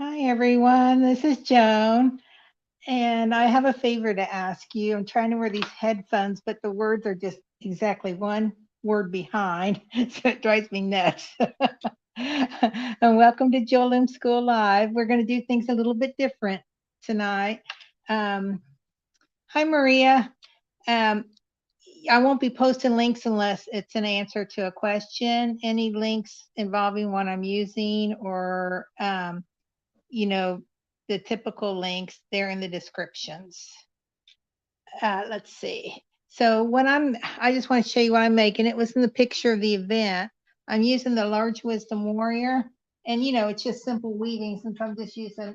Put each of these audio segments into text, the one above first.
Hi, everyone. This is Joan, and I have a favor to ask you. I'm trying to wear these headphones, but the words are just exactly one word behind, so it drives me nuts. And welcome to Jewel Loom School Live. We're going to do things a little bit different tonight. Um, Hi, Maria. Um, I won't be posting links unless it's an answer to a question. Any links involving what I'm using or you know, the typical links, they're in the descriptions. Let's see. So I just want to show you what I'm making. It was in the picture of the event. I'm using the Large Wisdom Warrior. And, it's just simple weaving since I'm just using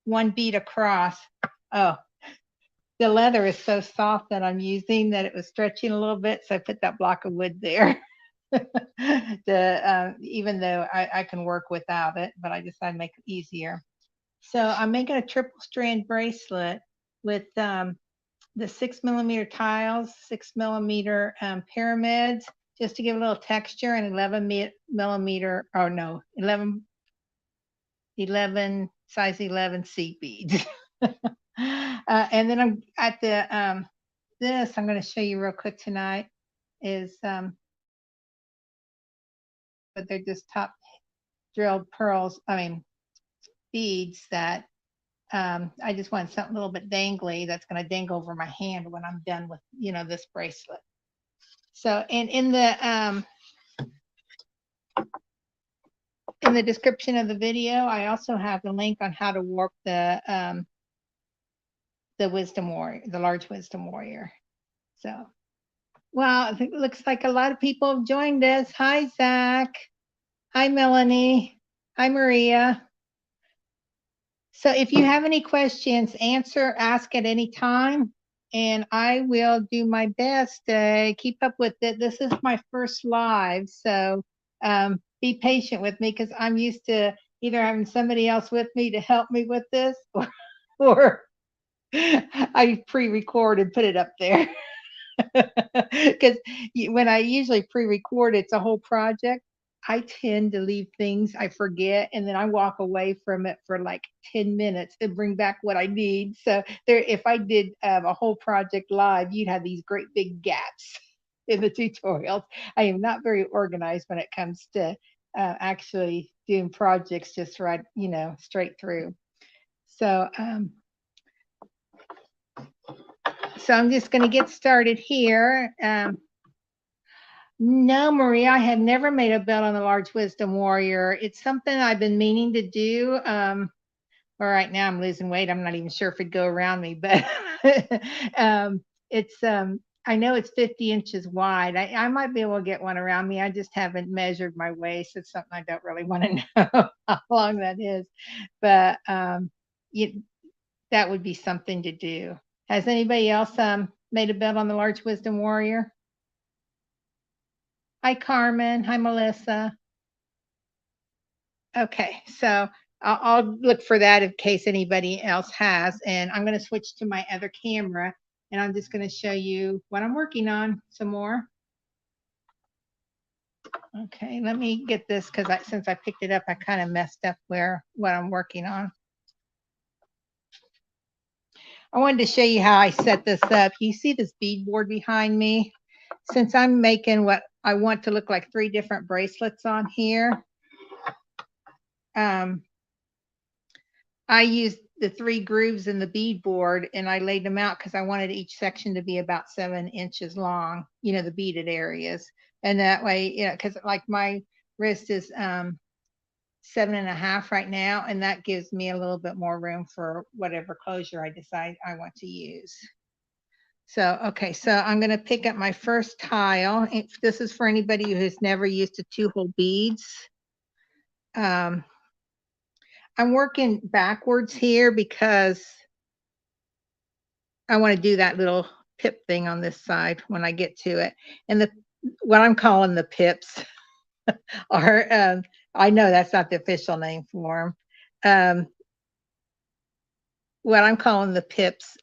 one bead across. Oh, the leather is so soft that I'm using that it was stretching a little bit. So I put that block of wood there. Even though I can work without it, but I decided to make it easier. So I'm making a triple strand bracelet with the 6 millimeter tiles, 6 millimeter pyramids, just to give a little texture, and 11 millimeter, oh no, 11 size 11 seed beads. And then I'm at this, I'm going to show you real quick tonight is, but they're just top drilled pearls, beads that I just want something a little bit dangly that's going to dangle over my hand when I'm done with, this bracelet. So, and in the description of the video, I also have the link on how to warp the Wisdom Warrior, the Large Wisdom Warrior. So, well, it looks like a lot of people have joined us. Hi, Zach. Hi, Melanie. Hi, Maria. So if you have any questions, ask at any time, and I will do my best to keep up with it. This is my first live, so be patient with me because I'm used to either having somebody else with me to help me with this, or I pre-record and put it up there. Because when I usually pre-record, it's a whole project. I tend to leave things I forget, and then I walk away from it for like 10 minutes and bring back what I need. So if I did a whole project live, you'd have these great big gaps in the tutorials. I am not very organized when it comes to actually doing projects just right, straight through. So I'm just going to get started here. No, Maria, I have never made a belt on the Large Wisdom Warrior. It's something I've been meaning to do. Well, right now I'm losing weight. I'm not even sure if it'd go around me, but it's I know it's 50 inches wide. I might be able to get one around me. I just haven't measured my waist. It's something I don't really want to know how long that is, but that would be something to do. Has anybody else made a belt on the Large Wisdom Warrior? Hi, Carmen. Hi, Melissa. Okay, so I'll look for that in case anybody else has. And I'm going to switch to my other camera, and I'm just going to show you what I'm working on some more. Okay, let me get this because since I picked it up, I kind of messed up what I'm working on. I wanted to show you how I set this up. You see this beadboard behind me? Since I'm making what I want to look like 3 different bracelets on here, I used the 3 grooves in the beadboard, and I laid them out because I wanted each section to be about 7 inches long, the beaded areas. And that way, because like my wrist is 7.5 right now, and that gives me a little bit more room for whatever closure I decide I want to use. So, okay, so I'm going to pick up my first tile. This is for anybody who has never used a 2-hole beads. I'm working backwards here because I want to do that little pip thing on this side when I get to it. And what I'm calling the pips are, I know that's not the official name for them. What I'm calling the pips,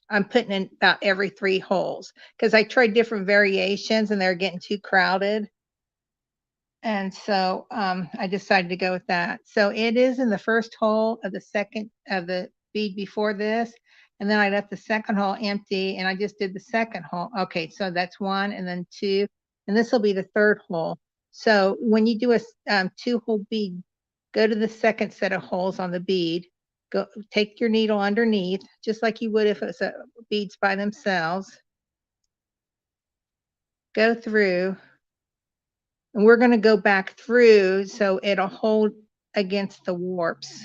I'm putting in about every 3 holes because I tried different variations and they're getting too crowded. And so I decided to go with that. So it is in the first hole of the second of the bead before this. And then I left the second hole empty and I just did the second hole. Okay, so that's one and then two. And this will be the third hole. So when you do a 2-hole bead, go to the second set of holes on the bead. Go take your needle underneath, just like you would if it was beads by themselves. Go through. And we're going to go back through so it'll hold against the warps.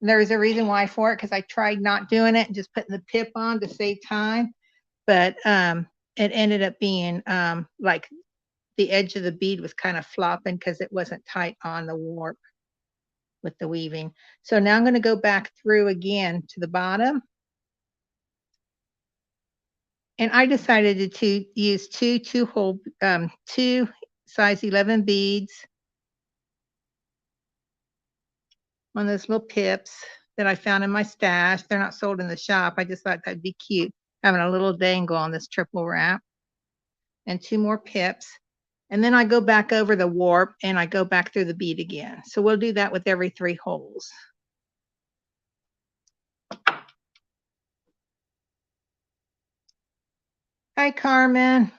And there's a reason why for it, because I tried not doing it and just putting the pip on to save time. But it ended up being like the edge of the bead was kind of flopping because it wasn't tight on the warp with the weaving. So now I'm going to go back through again to the bottom. And I decided to use two size 11 beads on those little pips that I found in my stash. They're not sold in the shop. I just thought that'd be cute, having a little dangle on this triple wrap. And 2 more pips. And then I go back over the warp and I go back through the bead again. So we'll do that with every 3 holes. Hi, Carmen.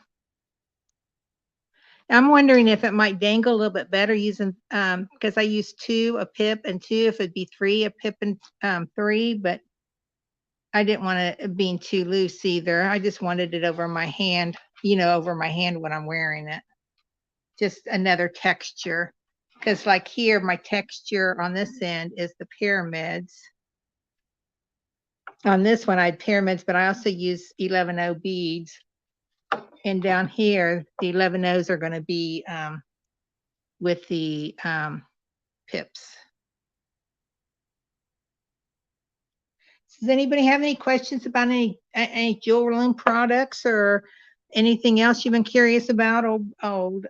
I'm wondering if it might dangle a little bit better using, because I used 2, a pip, and 2, if it'd be 3, a pip and 3, but I didn't want it being too loose either. I just wanted it over my hand, over my hand when I'm wearing it. Just another texture. Because like here, my texture on this end is the pyramids. On this one, I had pyramids, but I also use 11-0 beads. And down here, the 11-0s are going to be with the pips. Does anybody have any questions about any Jewel Loom products or anything else you've been curious about? Old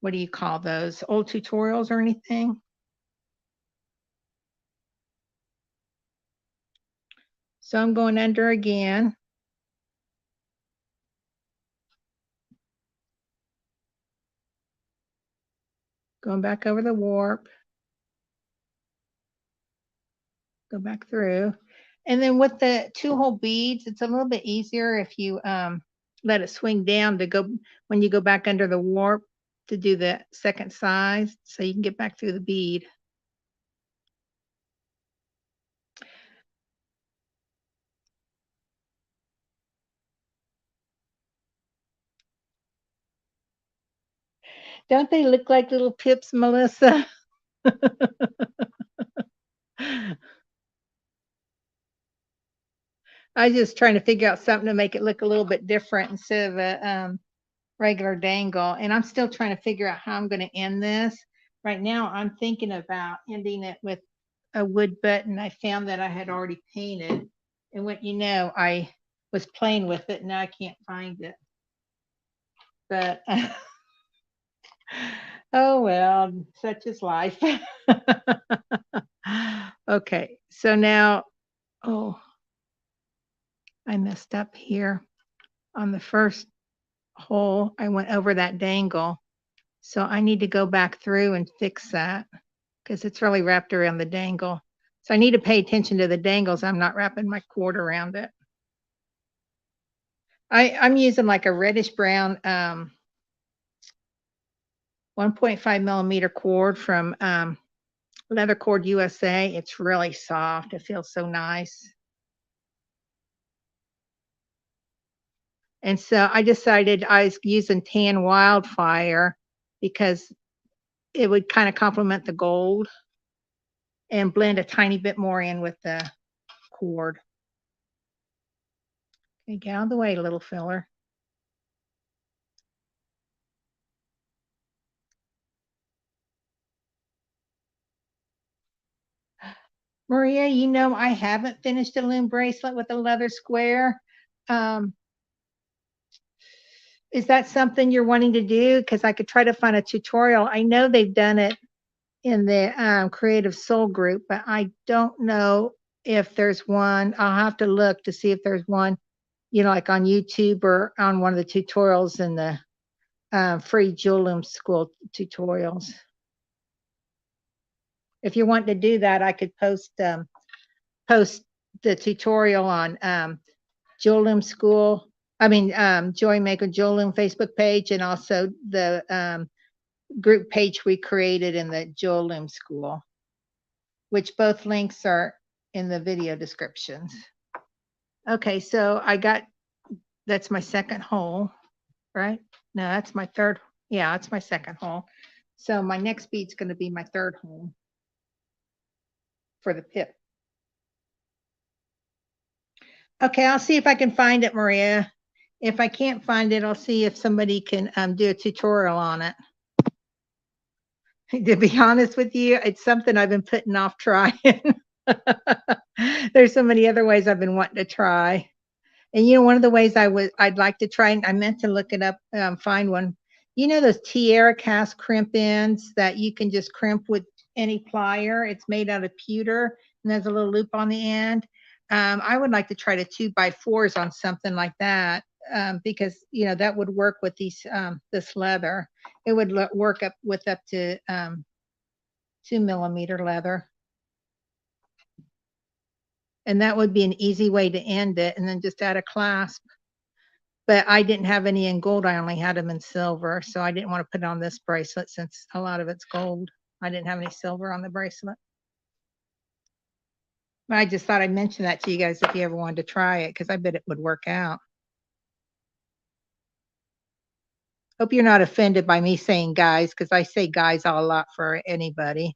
what do you call those? Old tutorials or anything? So I'm going under again. Going back over the warp. Go back through. And then with the 2-hole beads, it's a little bit easier if you let it swing down to go when you go back under the warp to do the second size so you can get back through the bead. Don't they look like little pips, Melissa? I was just trying to figure out something to make it look a little bit different instead of a regular dangle. And I'm still trying to figure out how I'm going to end this. Right now, I'm thinking about ending it with a wood button I found that I had already painted. And I was playing with it. Now I can't find it. But oh well, such is life. Okay, so now, I messed up here on the first hole. I went over that dangle. So I need to go back through and fix that because it's really wrapped around the dangle. So I need to pay attention to the dangles. I'm not wrapping my cord around it. I'm using like a reddish brown 1.5 millimeter cord from Leather Cord USA. It's really soft. It feels so nice. And so I decided I was using Tan Wildfire because it would kind of complement the gold and blend a tiny bit more in with the cord. Okay, get out of the way, little filler. Maria, I haven't finished a loom bracelet with a leather square. Is that something you're wanting to do? Because I could try to find a tutorial. I know they've done it in the Creative Soul group, but I don't know if there's one. I'll have to look to see if there's one, like on YouTube or on one of the tutorials in the free Jewel Loom School tutorials. If you want to do that, I could post the tutorial on Jewel Loom School. I mean, Joy Maker Jewel Loom Facebook page, and also the group page we created in the Jewel Loom School, which both links are in the video descriptions. Okay, so that's my second hole, right? No, that's my third. Yeah, that's my second hole. So my next bead's going to be my third hole for the pip. Okay, I'll see if I can find it, Maria. If I can't find it, I'll see if somebody can do a tutorial on it. To be honest with you, it's something I've been putting off trying. There's so many other ways I've been wanting to try. And one of the ways I'd like to try, and I meant to look it up, find one. Those tiara cast crimp ends that you can just crimp with any plier. It's made out of pewter, and there's a little loop on the end. I would like to try to 2x4s on something like that, because that would work with this leather. It would work up to 2mm leather. And that would be an easy way to end it, and then just add a clasp. But I didn't have any in gold. I only had them in silver. So I didn't want to put on this bracelet since a lot of it's gold. I didn't have any silver on the bracelet. But I just thought I'd mention that to you guys if you ever wanted to try it, because I bet it would work out. Hope you're not offended by me saying guys, because I say guys a lot for anybody.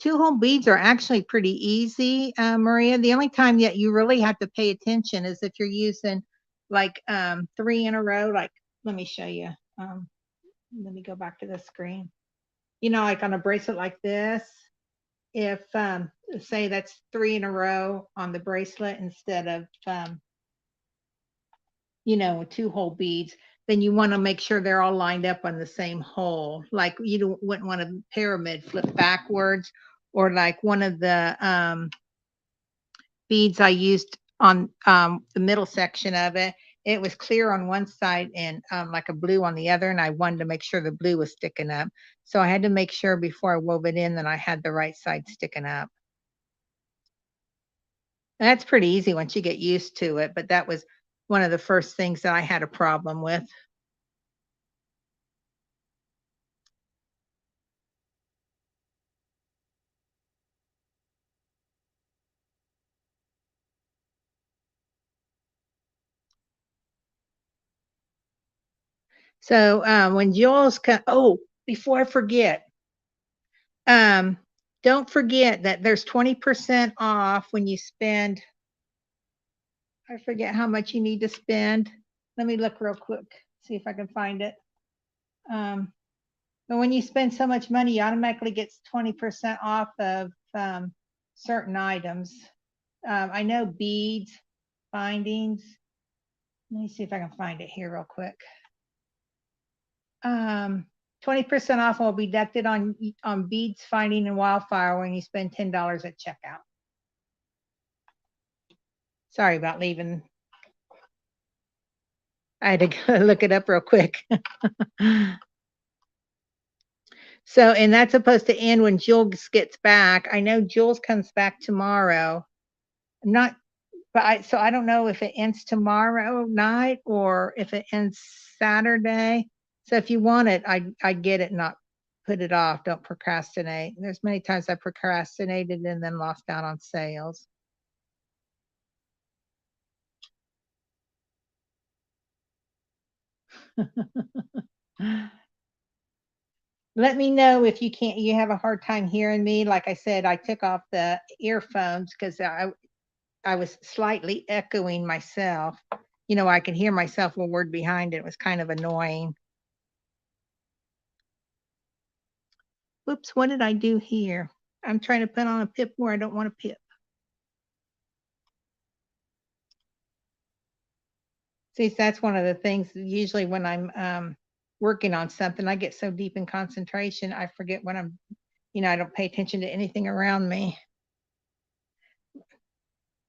Two-hole beads are actually pretty easy, Maria. The only time that you really have to pay attention is if you're using like 3 in a row. Like, let me show you. Let me go back to the screen. Like on a bracelet like this, if say that's 3 in a row on the bracelet instead of 2-hole beads, then you want to make sure they're all lined up on the same hole. Like you wouldn't want a pyramid flip backwards, or like one of the beads I used on the middle section of it. It was clear on one side and like a blue on the other, and I wanted to make sure the blue was sticking up. So I had to make sure before I wove it in that I had the right side sticking up. And that's pretty easy once you get used to it, but that was one of the first things that I had a problem with. So when Jewel's before I forget, don't forget that there's 20% off when you spend. I forget how much you need to spend. Let me look real quick, see if I can find it. But when you spend so much money, you automatically get 20% off of certain items. I know beads, bindings. Let me see if I can find it here real quick. 20% off will be deducted on beads, finding, and wildfire when you spend $10 at checkout. Sorry about leaving. I had to go look it up real quick. So, and that's supposed to end when Jules gets back. I know Jules comes back tomorrow. But I don't know if it ends tomorrow night or if it ends Saturday. So if you want it, I'd get it, not put it off. Don't procrastinate. There's many times I procrastinated and then lost out on sales. Let me know if you have a hard time hearing me. Like I said, I took off the earphones because I was slightly echoing myself. I could hear myself a word behind it. It was kind of annoying. Whoops, what did I do here? I'm trying to put on a pip where I don't want a pip. See, that's one of the things usually when I'm working on something, I get so deep in concentration, I forget when I'm, I don't pay attention to anything around me.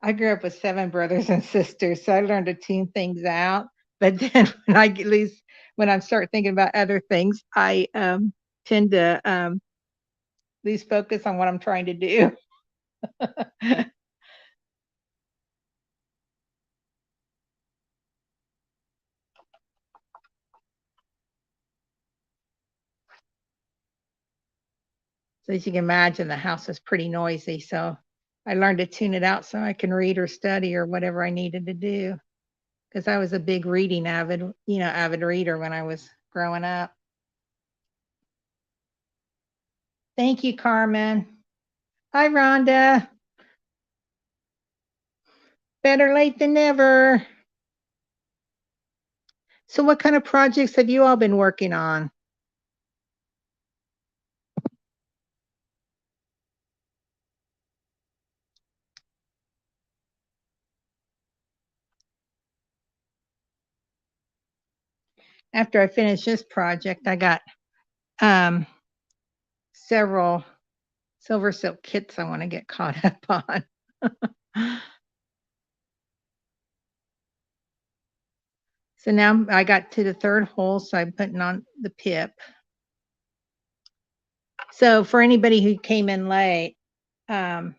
I grew up with 7 brothers and sisters, so I learned to tune things out. But then when I start thinking about other things, I tend to lose focus on what I'm trying to do. So as you can imagine, the house is pretty noisy. So I learned to tune it out so I can read or study or whatever I needed to do. Because I was a big reading avid reader when I was growing up. Thank you, Carmen. Hi, Rhonda. Better late than never. So what kind of projects have you all been working on? After I finish this project, I got several silver silk kits I want to get caught up on. So now I got to the 3rd hole, so I'm putting on the pip. So for anybody who came in late, I'm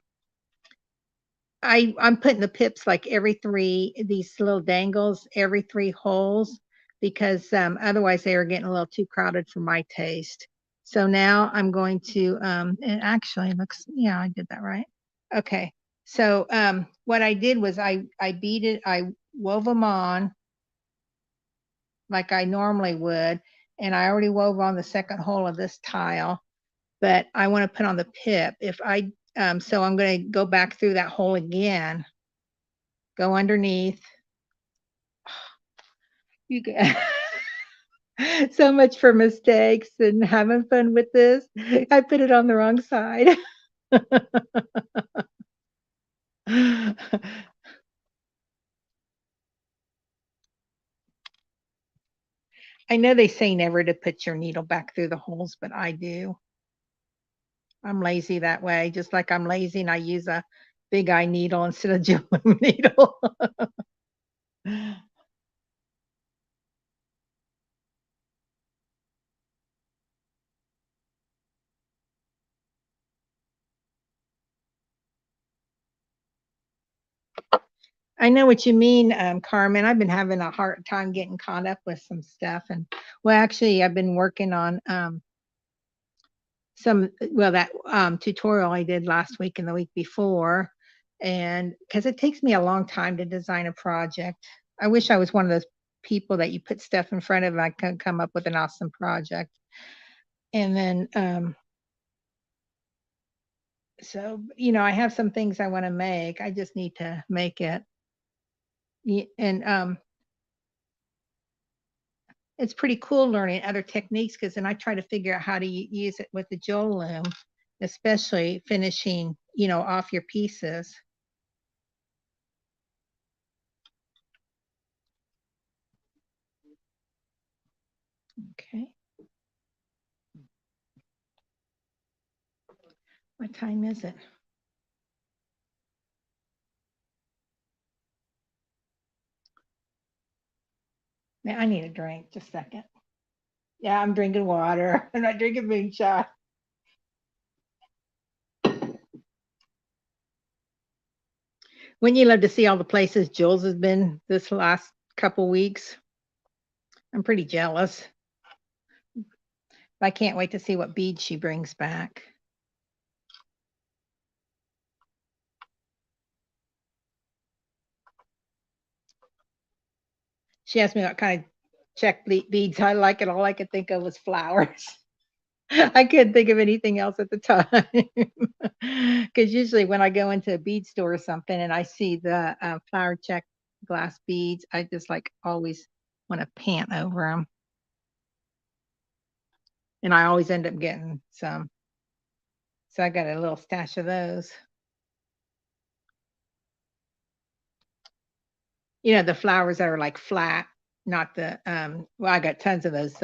putting the pips like these little dangles every 3 holes, because otherwise they are getting a little too crowded for my taste. So now I'm going to, it actually looks, yeah, I did that right. Okay. So what I did was I wove them on like I normally would, and I already wove on the 2nd hole of this tile, but I want to put on the pip. So I'm going to go back through that hole again, go underneath. You get so much for mistakes and having fun with this. I put it on the wrong side. I know they say never to put your needle back through the holes, but I do. I'm lazy that way. Just like I'm lazy and I use a big eye needle instead of Jewel Loom needle. I know what you mean, Carmen. I've been having a hard time getting caught up with some stuff. And well, actually, I've been working on that tutorial I did last week and the week before. And because it takes me a long time to design a project. I wish I was one of those people that you put stuff in front of and I could come up with an awesome project. And then, so, I have some things I want to make. I just need to make it. And it's pretty cool learning other techniques, because then I try to figure out how to use it with the Jewel Loom, especially finishing, off your pieces. Okay. What time is it? Man, I need a drink. Just a second. Yeah, I'm drinking water. I'm not drinking moonshine. Wouldn't you love to see all the places Jules has been this last couple weeks? I'm pretty jealous. I can't wait to see what beads she brings back. She asked me what kind of check beads I like, and all I could think of was flowers. I couldn't think of anything else at the time. Because usually when I go into a bead store or something and I see the flower check glass beads, I just like always want to pant over them. And I always end up getting some. So I got a little stash of those. The flowers that are like flat, not the, well, I got tons of those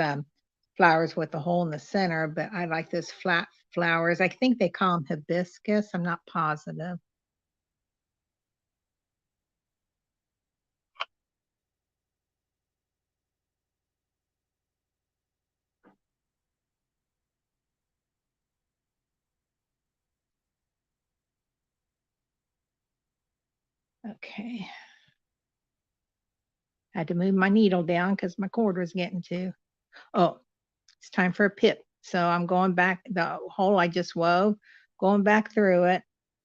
flowers with a hole in the center, but I like those flat flowers. I think they call them hibiscus. I'm not positive. Okay. I had to move my needle down because my cord was getting too. Oh, it's time for a pip. So I'm going back the hole I just wove, going back through it,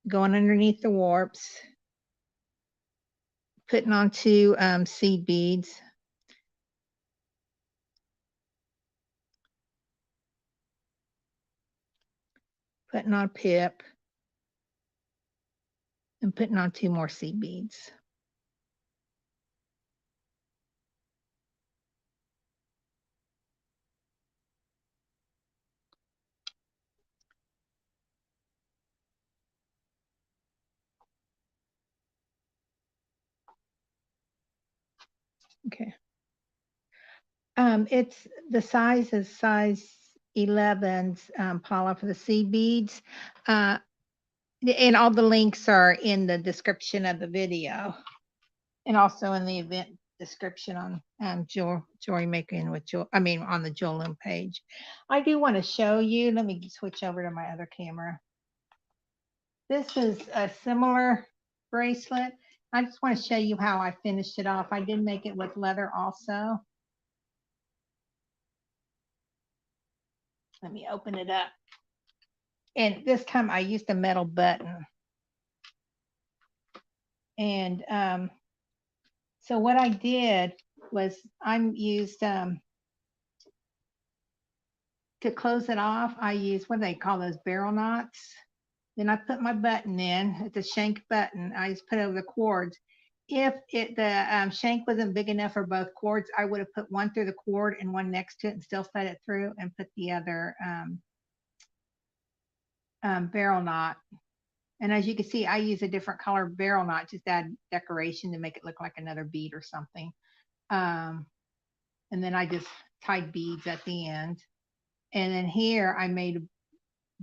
going underneath the warps, putting on 2 seed beads. Putting on pip and putting on 2 more seed beads. Okay. It's the size is size 11's, Paula, for the seed beads. And all the links are in the description of the video, and also in the event description on Joy Making with Jewel. I mean, on the Jewel Loom page. I do want to show you. Let me switch over to my other camera. This is a similar bracelet. I just want to show you how I finished it off. I did make it with leather also. Let me open it up. And this time I used a metal button. And so what I did was I used, to close it off, I used, what do they call those, barrel knots? Then I put my button in, it's a shank button. I just put it over the cords. If the shank wasn't big enough for both cords, I would have put one through the cord and one next to it and still fed it through and put the other barrel knot. And as you can see, I use a different color barrel knot, just add decoration to make it look like another bead or something. And then I just tied beads at the end. And then here I made a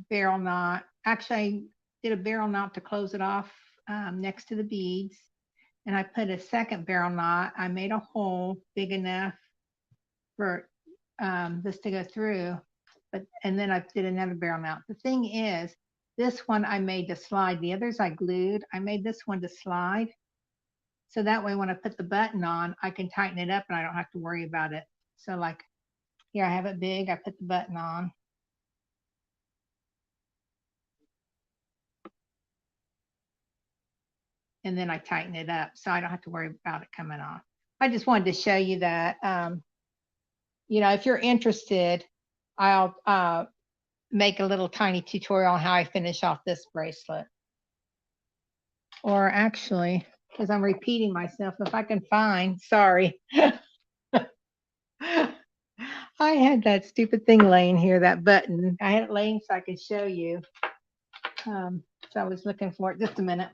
barrel knot. Actually, I did a barrel knot to close it off next to the beads. And I put a second barrel knot. I made a hole big enough for this to go through. And then I did another barrel knot. The thing is, this one I made to slide. The others I glued. I made this one to slide. So that way when I put the button on, I can tighten it up and I don't have to worry about it. So like here I have it big. I put the button on. And then I tighten it up so I don't have to worry about it coming off. I just wanted to show you that. You know, if you're interested, I'll make a little tiny tutorial on how I finish off this bracelet. Or actually, because I'm repeating myself, if I can find, sorry. I had that stupid thing laying here, that button. I had it laying so I could show you. So I was looking for it. Just a minute.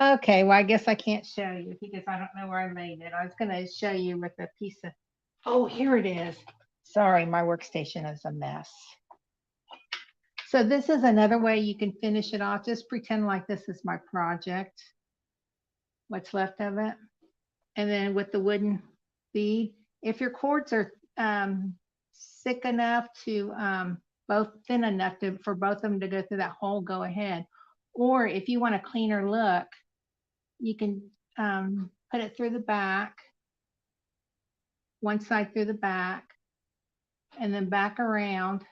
Okay, well, I guess I can't show you because I don't know where I made it. I was going to show you with a piece of, oh, here it is. Sorry, my workstation is a mess. So this is another way you can finish it off. Just pretend like this is my project, what's left of it. And then with the wooden bead, if your cords are thick enough to, both thin enough for both of them to go through that hole, go ahead. Or if you want a cleaner look, you can put it through the back, one side through the back, and then back around.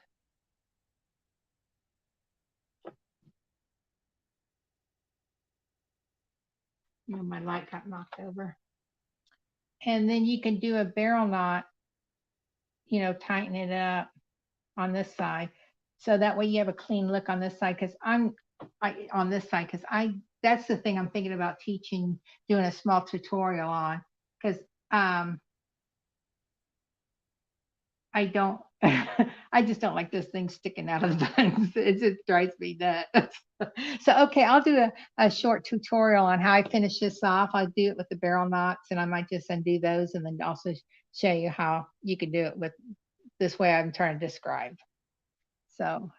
Oh, my light got knocked over. And then you can do a barrel knot, you know, tighten it up on this side. So that way you have a clean look on this side, because on this side, because that's the thing I'm thinking about teaching, doing a small tutorial on, because I don't I just don't like those things sticking out of the buttons. It just drives me nuts. So, okay, I'll do a short tutorial on how I finish this off. I'll do it with the barrel knots, and I might just undo those and then also show you how you can do it with this way I'm trying to describe. So,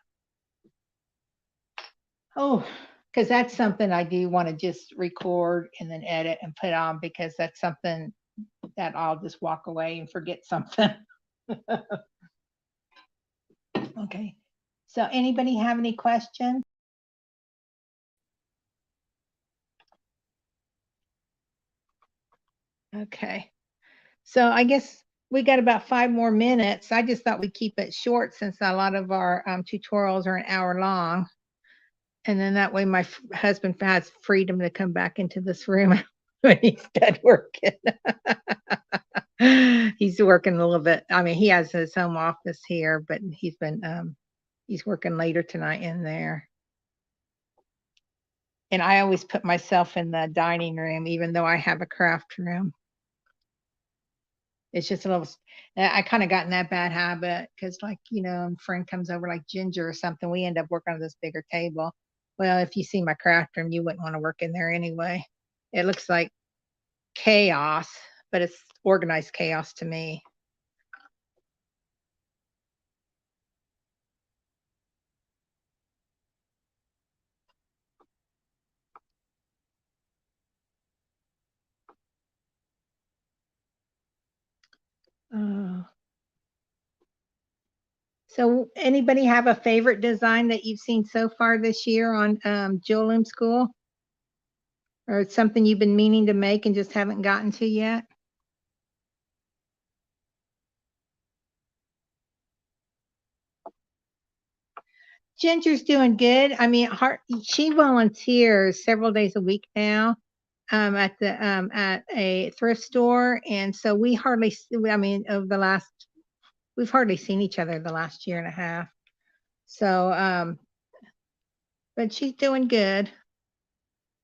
oh, because that's something I do want to just record and then edit and put on, because that's something that I'll just walk away and forget something. Okay. So anybody have any questions? Okay. So I guess we got about 5 more minutes. I just thought we'd keep it short since a lot of our tutorials are an hour long. And then that way my husband has freedom to come back into this room when he's done working. He's working a little bit. I mean, he has his home office here, but he's working later tonight in there. And I always put myself in the dining room, even though I have a craft room. It's just a little, I kind of got in that bad habit because, like, a friend comes over like Ginger or something, we end up working on this bigger table. Well, if you see my craft room, you wouldn't want to work in there anyway. It looks like chaos, but it's organized chaos to me. So anybody have a favorite design that you've seen so far this year on Jewel Loom School? Or it's something you've been meaning to make and just haven't gotten to yet? Ginger's doing good. I mean, she volunteers several days a week now at a thrift store, and so we hardly. I mean, we've hardly seen each other the last year and a half. So, but she's doing good.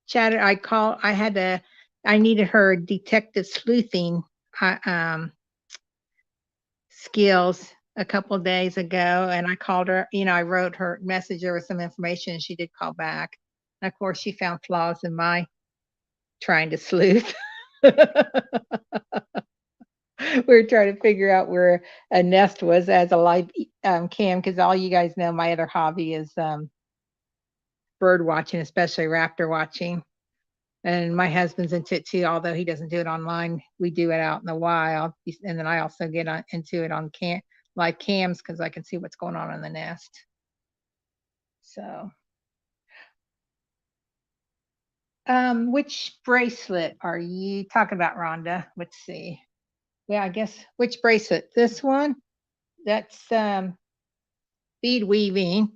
Chatted. I needed her detective sleuthing skills a couple days ago, and I called her. I wrote her, message her with some information, and she did call back. And of course, she found flaws in my trying to sleuth. We were trying to figure out where a nest was as a live cam, because all you guys know my other hobby is bird watching, especially raptor watching. And my husband's into it too, although he doesn't do it online. We do it out in the wild. And then I also get into it on live cams because I can see what's going on in the nest. So, which bracelet are you talking about, Rhonda? Let's see. Yeah, I guess which bracelet? This one? That's bead weaving,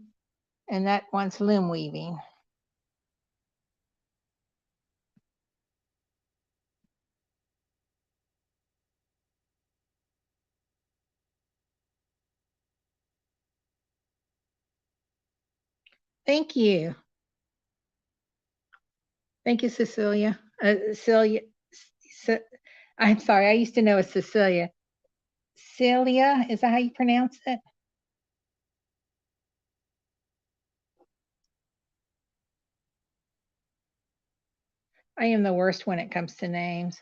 and that one's loom weaving. Thank you. Thank you, Cecilia. I'm sorry, I used to know it's Cecilia. Celia, is that how you pronounce it? I am the worst when it comes to names.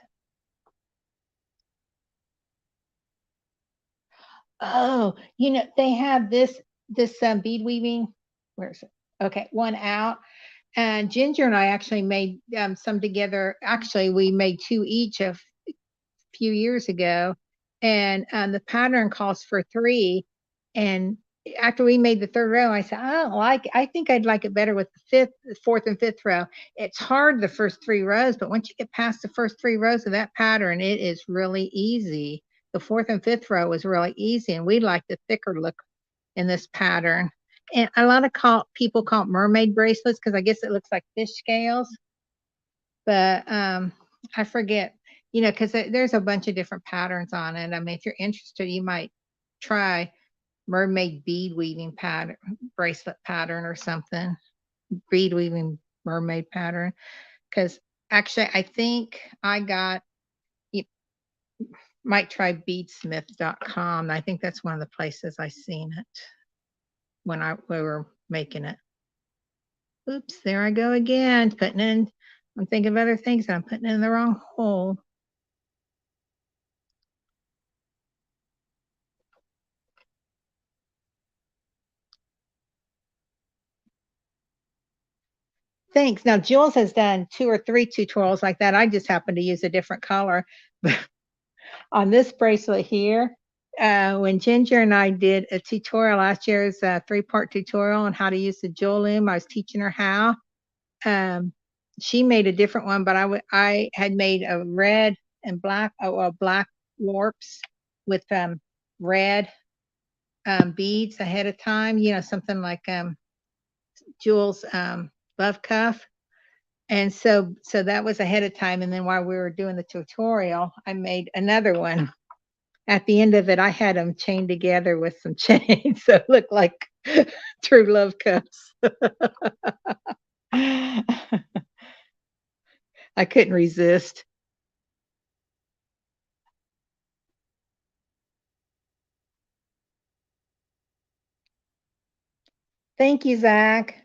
Oh, they have this bead weaving. Where is it? Okay, one out. And Ginger and I actually made some together. Actually, we made 2 each a few years ago, and the pattern calls for 3. And after we made the 3rd row, I said, I don't like it. I think I'd like it better with the 4th and 5th row. It's hard the first 3 rows, but once you get past the first 3 rows of that pattern, it is really easy. The 4th and 5th row was really easy, and we like the thicker look in this pattern. And a lot of people call it mermaid bracelets because I guess it looks like fish scales. But I forget, because there's a bunch of different patterns on it. I mean, if you're interested, you might try mermaid bead weaving pattern, bracelet pattern or something. Bead weaving mermaid pattern. Because actually, I think I got might try beadsmith.com. I think that's one of the places I seen it when we were making it. Oops, there I go again, putting in, I'm thinking of other things and I'm putting in the wrong hole. Thanks. Now, Jules has done 2 or 3 tutorials like that. I just happen to use a different color. On this bracelet here, when Ginger and I did a tutorial last year, it's a 3-part tutorial on how to use the Jewel Loom. I was teaching her how. She made a different one, but I had made a red and black, black warps with red beads ahead of time. You know, something like Jewel's love cuff. And so that was ahead of time. And then while we were doing the tutorial, I made another one. At the end of it, I had them chained together with some chains, so it looked like true love cuffs. I couldn't resist. Thank you, Zach.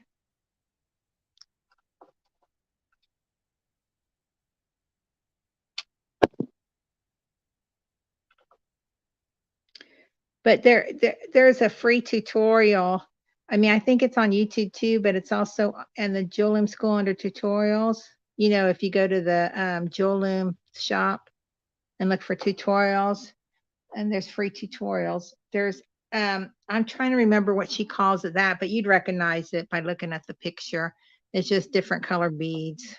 But there's a free tutorial. I mean, I think it's on YouTube too, but it's also in the Jewel Loom School under tutorials. You know, if you go to the Jewel Loom shop and look for tutorials, and there's free tutorials. There's I'm trying to remember what she calls it that, but you'd recognize it by looking at the picture. It's just different color beads.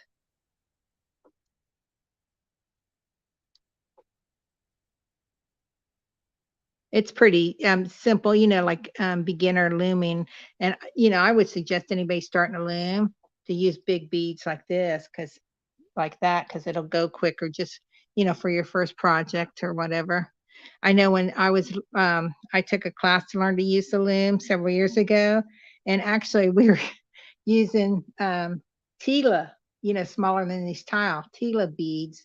It's pretty simple, you know, like beginner looming. And, you know, I would suggest anybody starting to loom to use big beads like this, because like that, because it'll go quicker, just, you know, for your first project or whatever. I know when I took a class to learn to use the loom several years ago, and actually we were using Tila, you know, smaller than these Tila beads,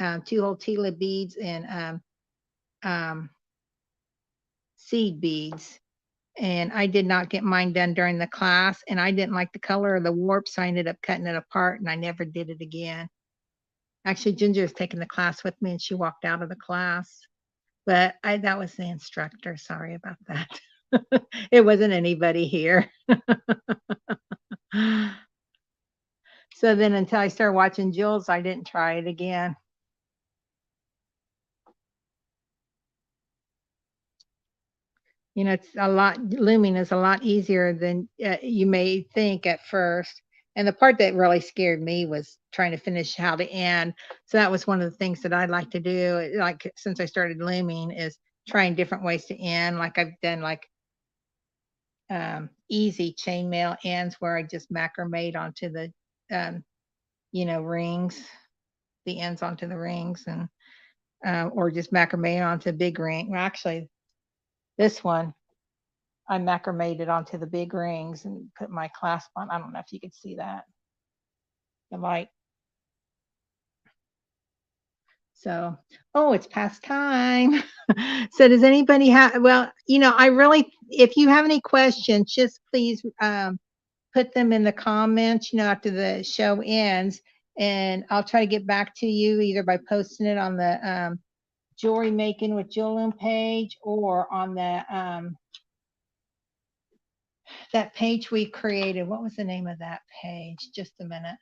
2-hole Tila beads and seed beads. And I did not get mine done during the class, and I didn't like the color of the warp, so I ended up cutting it apart, and I never did it again. Actually, Ginger is taking the class with me, and she walked out of the class. But that was the instructor. Sorry about that. It wasn't anybody here. So then until I started watching Jules, I didn't try it again. You know, looming is a lot easier than you may think at first. And the part that really scared me was trying to finish how to end. So that was one of the things that I'd like to do, like since I started looming, is trying different ways to end. Like I've done like easy chainmail ends where I just macrameed onto the, you know, rings, the ends onto the rings, and or just macrame onto a big ring. Well, actually, this one, I macrameed it onto the big rings and put my clasp on. I don't know if you could see that, the light. So, oh, it's past time. So does anybody have, well, you know, I really, if you have any questions, just please put them in the comments, you know, after the show ends, and I'll try to get back to you either by posting it on the Jewelry Making with Jewel Loom page, or on the that page we created. What was the name of that page? Just a minute.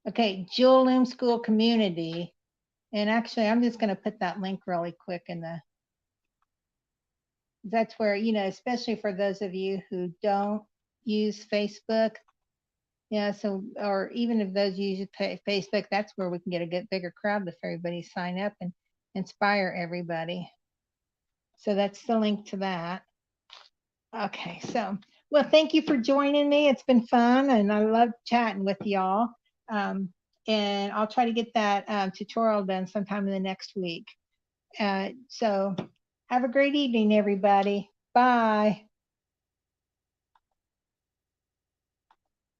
Okay, Jewel Loom School community. And actually, I'm just going to put that link really quick in the, that's where, you know, especially for those of you who don't use Facebook. Yeah, so, or even if those use Facebook, that's where we can get a bigger crowd if everybody sign up and inspire everybody. So that's the link to that. Okay, so, well, thank you for joining me. It's been fun, and I love chatting with y'all. And I'll try to get that tutorial done sometime in the next week. So have a great evening, everybody. Bye.